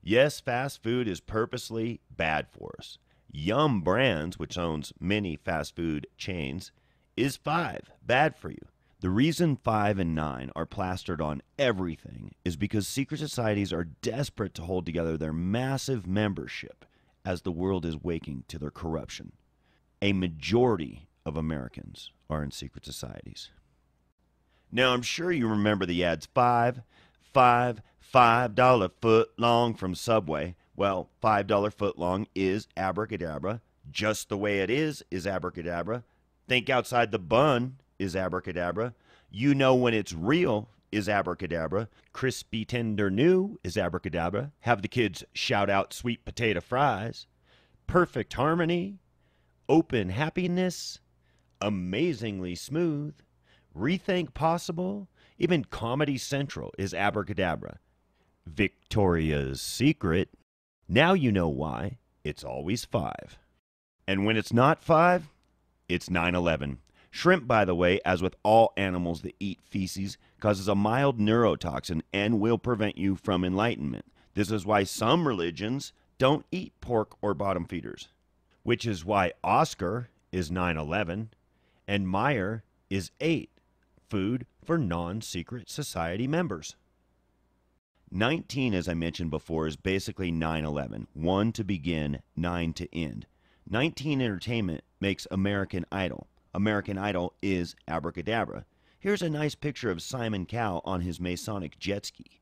Yes, fast food is purposely bad for us. Yum Brands, which owns many fast food chains, is 5, bad for you. The reason 5 and 9 are plastered on everything is because secret societies are desperate to hold together their massive membership as the world is waking to their corruption. A majority of Americans are in secret societies. Now, I'm sure you remember the ads $5 foot long from Subway. Well, $5 foot long is abracadabra. Just the way it is abracadabra. Think outside the bun is abracadabra. You know when it's real is abracadabra. Crispy tender new is abracadabra. Have the kids shout out sweet potato fries. Perfect harmony. Open happiness. Amazingly smooth. Rethink possible. Even Comedy Central is abracadabra. Victoria's Secret. Now you know why it's always 5. And when it's not 5, it's 9/11. Shrimp, by the way, as with all animals that eat feces, causes a mild neurotoxin and will prevent you from enlightenment. This is why some religions don't eat pork or bottom feeders, which is why Oscar is 9/11 and Meyer is 8, food for non-secret society members. 19, as I mentioned before, is basically 9/11. 1 to begin, 9 to end. 19 Entertainment makes American Idol. American Idol is abracadabra. Here's a nice picture of Simon Cowell on his Masonic jet ski.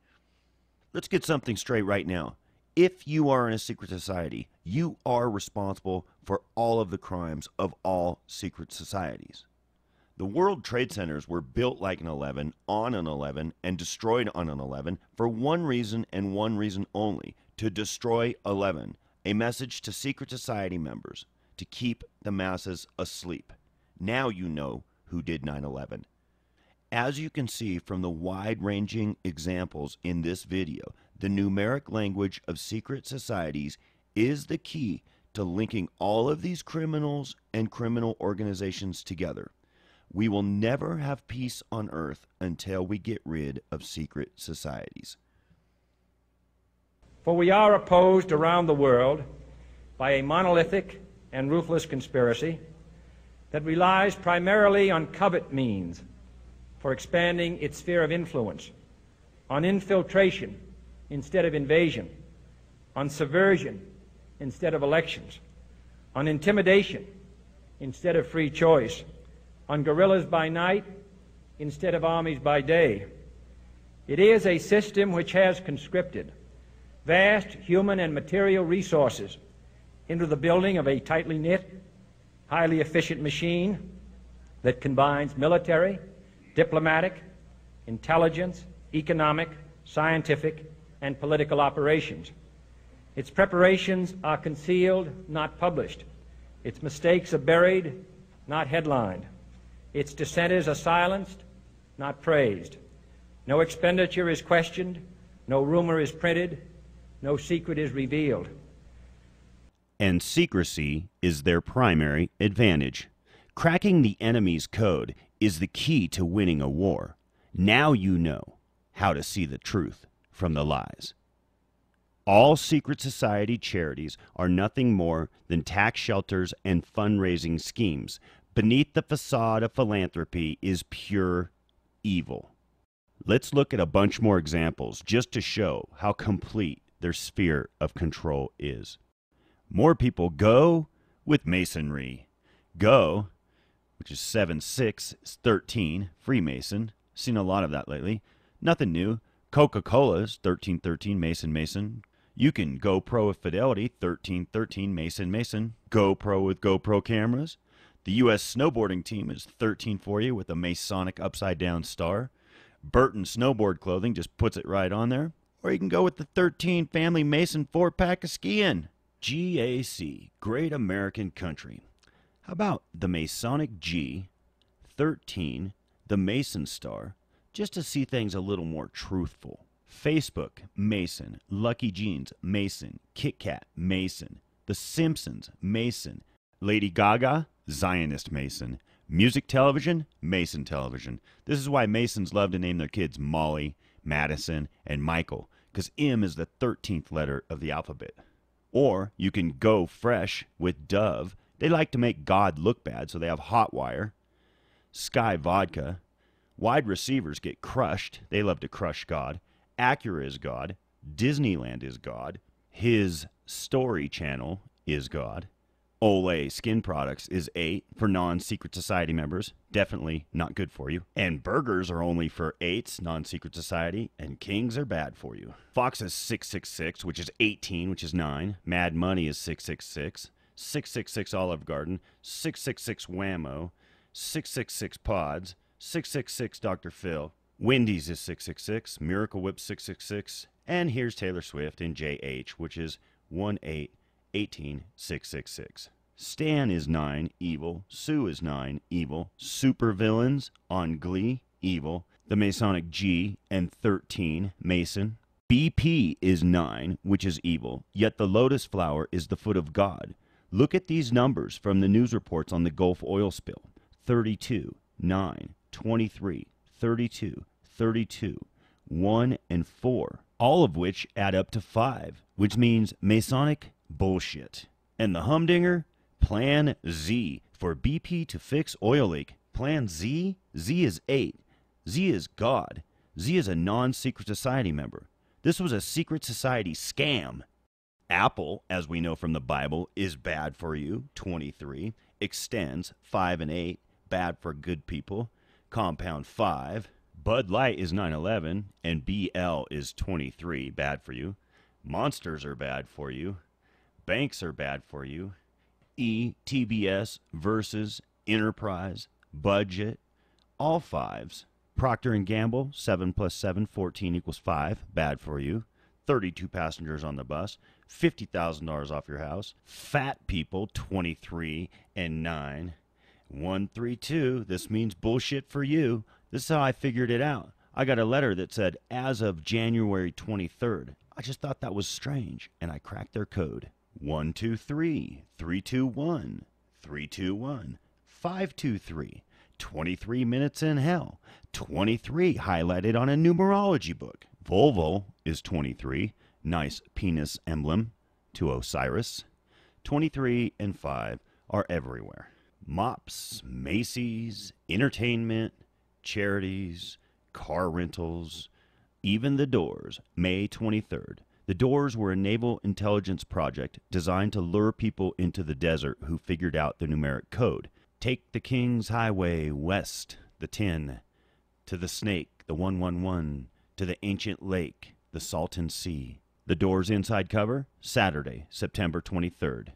Let's get something straight right now. If you are in a secret society, you are responsible for all of the crimes of all secret societies. The World Trade Centers were built like an 11, on an 11, and destroyed on an 11 for one reason and one reason only, to destroy 11, a message to secret society members, to keep the masses asleep. Now you know who did 9/11. As you can see from the wide-ranging examples in this video, the numeric language of secret societies is the key to linking all of these criminals and criminal organizations together. We will never have peace on earth until we get rid of secret societies. For we are opposed around the world by a monolithic and ruthless conspiracy that relies primarily on covert means for expanding its sphere of influence, on infiltration instead of invasion, on subversion instead of elections, on intimidation instead of free choice, on guerrillas by night instead of armies by day. It is a system which has conscripted vast human and material resources into the building of a tightly knit, highly efficient machine that combines military, diplomatic, intelligence, economic, scientific, and political operations. Its preparations are concealed, not published. Its mistakes are buried, not headlined. Its dissenters are silenced, not praised. No expenditure is questioned, no rumor is printed, no secret is revealed. And secrecy is their primary advantage. Cracking the enemy's code is the key to winning a war. Now you know how to see the truth from the lies. All secret society charities are nothing more than tax shelters and fundraising schemes. Beneath the facade of philanthropy is pure evil. Let's look at a bunch more examples just to show how complete their sphere of control is. More people go with Masonry. Go, which is 7/6, is 13, Freemason. Seen a lot of that lately. Nothing new. Coca-Cola's 1313, Mason Mason. You can go pro with Fidelity, 1313, Mason Mason. Go pro with GoPro cameras. The U.S. snowboarding team is 13 for you with a Masonic upside-down star. Burton Snowboard Clothing just puts it right on there. Or you can go with the 13 Family Mason 4-pack of skiing. GAC, Great American Country. How about the Masonic G, 13, the Mason Star, just to see things a little more truthful. Facebook, Mason. Lucky Jeans, Mason. Kit Kat, Mason. The Simpsons, Mason. Lady Gaga, Zionist Mason. Music television, Mason television. This is why Masons love to name their kids Molly, Madison, and Michael, because M is the 13th letter of the alphabet. Or you can go fresh with Dove. They like to make God look bad, so they have Hot Wire. Sky Vodka. Wide receivers get crushed. They love to crush God. Acura is God. Disneyland is God. His Story Channel is God. Olay Skin Products is 8 for non-secret society members. Definitely not good for you. And burgers are only for 8s, non-secret society, and kings are bad for you. Fox is 666, which is 18, which is 9. Mad Money is 666. 666 Olive Garden. 666 Whammo. 666 Pods. 666 Dr. Phil. Wendy's is 666. Miracle Whip 666. And here's Taylor Swift in JH, which is 1818666. Stan is 9, evil. Sue is 9, evil. Supervillains on Glee, evil. The Masonic G and 13, Mason. BP is 9, which is evil. Yet the lotus flower is the foot of God. Look at these numbers from the news reports on the Gulf oil spill. 32, 9, 23, 32, 32, 1, and 4. All of which add up to 5, which means Masonic bullshit. And the humdinger, Plan Z, for BP to fix oil leak. Plan Z? Z is 8. Z is God. Z is a non-secret society member. This was a secret society scam. Apple, as we know from the Bible, is bad for you, 23. Extends, 5 and 8, bad for good people. Compound 5. Bud Light is 9/11, and BL is 23, bad for you. Monsters are bad for you. Banks are bad for you. TBS, Versus, Enterprise, Budget, all 5s. Procter & Gamble, 7 plus 7, 14 equals 5, bad for you. 32 passengers on the bus, $50,000 off your house. Fat people, 23 and 9. 132, this means bullshit for you. This is how I figured it out. I got a letter that said, as of January 23rd. I just thought that was strange, and I cracked their code. 123, 321, 321, 523, 23 minutes in hell. 23 highlighted on a numerology book. Volvo is 23, nice penis emblem to Osiris. 23 and 5 are everywhere. Mops, Macy's, entertainment, charities, car rentals, even the Doors, May 23rd. The Doors were a naval intelligence project designed to lure people into the desert who figured out the numeric code. Take the King's Highway west, the 10, to the Snake, the 111, to the ancient lake, the Salton Sea. The Doors inside cover, Saturday, September 23rd,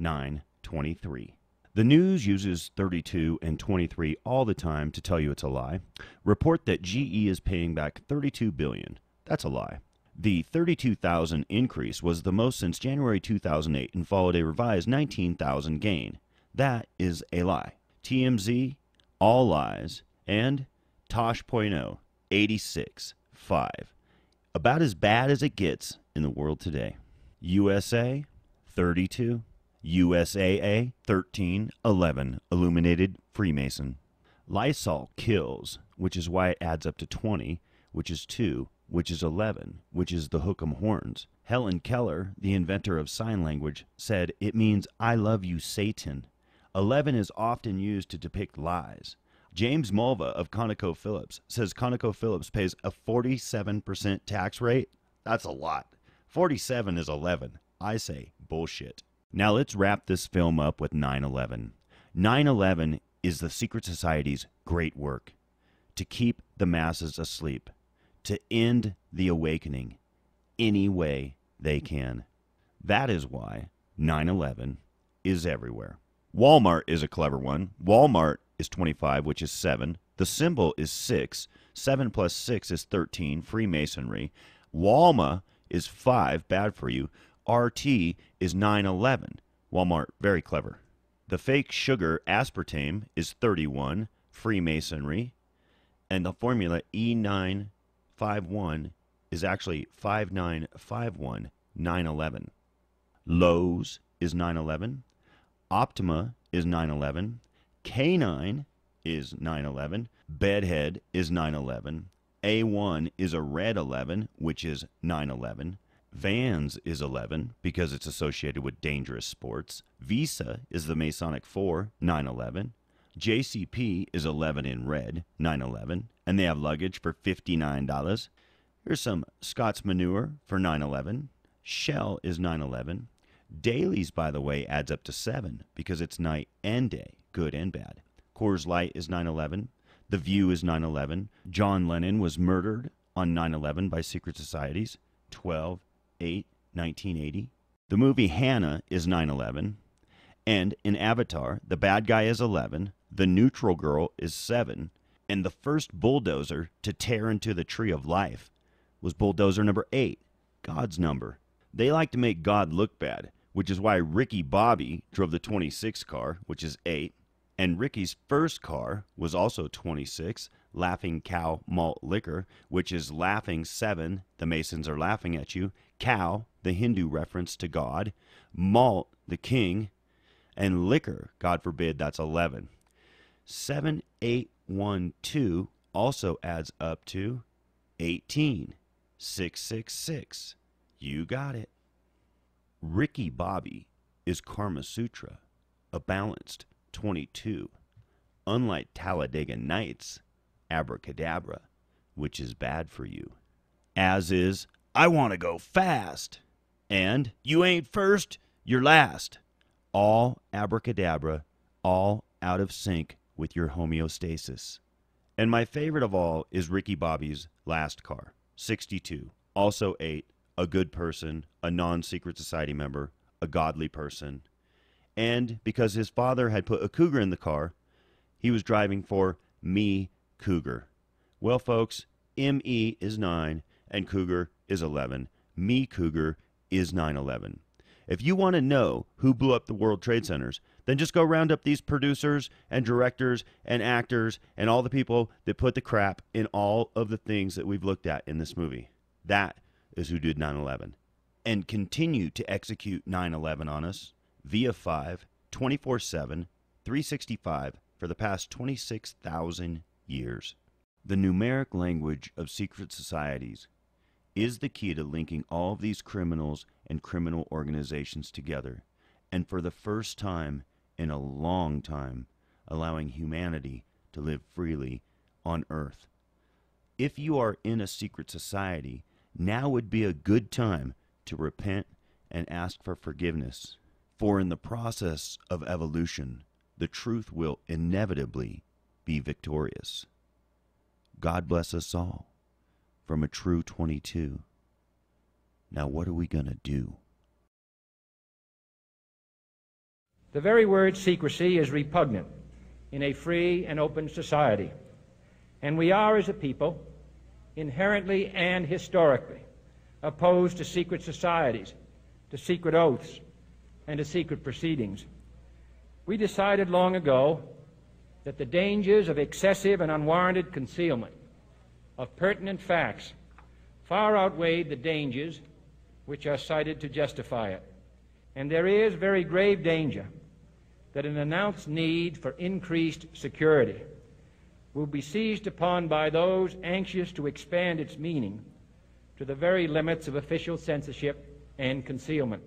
9:23. The news uses 32 and 23 all the time to tell you it's a lie. Report that GE is paying back $32 billion. That's a lie. The 32,000 increase was the most since January 2008 and followed a revised 19,000 gain. That is a lie. TMZ, all lies. And Tosh.0, 86.5. About as bad as it gets in the world today. USA, 32. USAA, 1311, illuminated Freemason. Lysol kills, which is why it adds up to 20, which is 2, which is 11, which is the Hook'em Horns. Helen Keller, the inventor of sign language, said it means I love you, Satan. 11 is often used to depict lies. James Mulva of ConocoPhillips says ConocoPhillips pays a 47% tax rate. That's a lot. 47 is 11. I say bullshit. Now let's wrap this film up with 9/11. 9/11 is the secret society's great work to keep the masses asleep, to end the awakening any way they can. That is why 9/11 is everywhere. Walmart is a clever one. Walmart is 25, which is 7. The symbol is 6. 7 plus 6 is 13, Freemasonry. Walma is 5, bad for you. RT is 9/11. Walmart, very clever. The fake sugar aspartame is 31, Freemasonry. And the formula E951 is actually 5951, 9/11. Lowe's is 9/11. Optima is 9/11. K9 is 9/11. Bedhead is 9/11. A1 is a red 11, which is 9/11. Vans is 11 because it's associated with dangerous sports. Visa is the Masonic 4, 9/11. JCP is 11 in red, 9/11, and they have luggage for $59. Here's some Scott's Manure for 9/11. Shell is 9/11. Dailies, by the way, adds up to 7 because it's night and day, good and bad. Coors Light is 9/11. The View is 9/11. John Lennon was murdered on 9/11 by secret societies, 12/8/1980. The movie Hannah is 9/11. And in Avatar, the bad guy is 11, the neutral girl is 7, and the first bulldozer to tear into the tree of life was bulldozer number 8, God's number. They like to make God look bad, which is why Ricky Bobby drove the 26 car, which is 8, and Ricky's first car was also 26, Laughing Cow Malt Liquor, which is laughing 7, the Masons are laughing at you, cow, the Hindu reference to God, malt, the king, and liquor, God forbid, that's 11. 7812 also adds up to 18. 666. You got it. Ricky Bobby is Karma Sutra, a balanced 22. Unlike Talladega Nights, Abracadabra, which is bad for you. As is, I want to go fast. And you ain't first, you're last. All abracadabra, all out of sync with your homeostasis. And my favorite of all is Ricky Bobby's last car, 62. Also 8, a good person, a non-secret society member, a godly person. And because his father had put a cougar in the car, he was driving for me cougar. Well, folks, ME is 9 and cougar is 11. Me cougar is 9/11. If you want to know who blew up the World Trade Centers, then just go round up these producers and directors and actors and all the people that put the crap in all of the things that we've looked at in this movie. That is who did 9/11 and continue to execute 9/11 on us via 5, 24/7, 365 for the past 26,000 years. The numeric language of secret societies is the key to linking all of these criminals and criminal organizations together, and for the first time in a long time, allowing humanity to live freely on Earth. If you are in a secret society, now would be a good time to repent and ask for forgiveness, for in the process of evolution, the truth will inevitably be victorious. God bless us all. From a true 22. Now what are we going to do? The very word secrecy is repugnant in a free and open society. And we are, as a people, inherently and historically opposed to secret societies, to secret oaths, and to secret proceedings. We decided long ago that the dangers of excessive and unwarranted concealment of pertinent facts far outweighed the dangers which are cited to justify it. And there is very grave danger that an announced need for increased security will be seized upon by those anxious to expand its meaning to the very limits of official censorship and concealment.